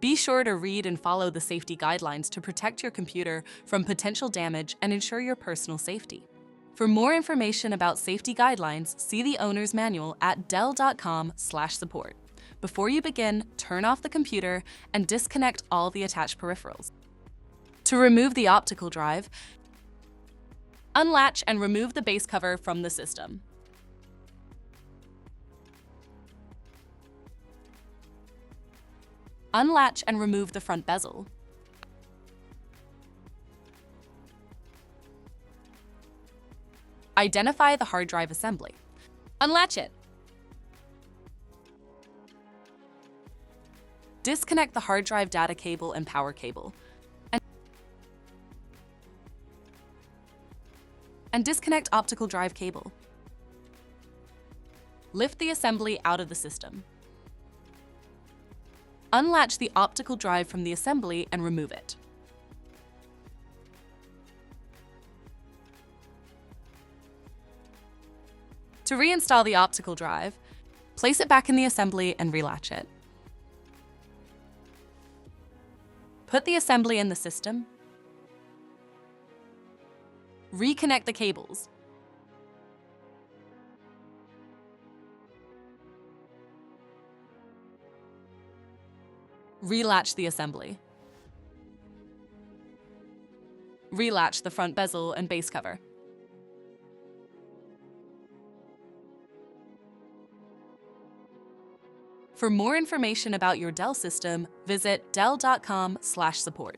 Be sure to read and follow the safety guidelines to protect your computer from potential damage and ensure your personal safety. For more information about safety guidelines, see the owner's manual at dell.com/support. Before you begin, turn off the computer and disconnect all the attached peripherals. To remove the optical drive, unlatch and remove the base cover from the system. Unlatch and remove the front bezel. Identify the hard drive assembly. Unlatch it. Disconnect the hard drive data cable and power cable. And disconnect optical drive cable. Lift the assembly out of the system. Unlatch the optical drive from the assembly and remove it. To reinstall the optical drive, place it back in the assembly and relatch it. Put the assembly in the system. Reconnect the cables. Relatch the assembly. Relatch the front bezel and base cover. For more information about your Dell system, visit dell.com/support.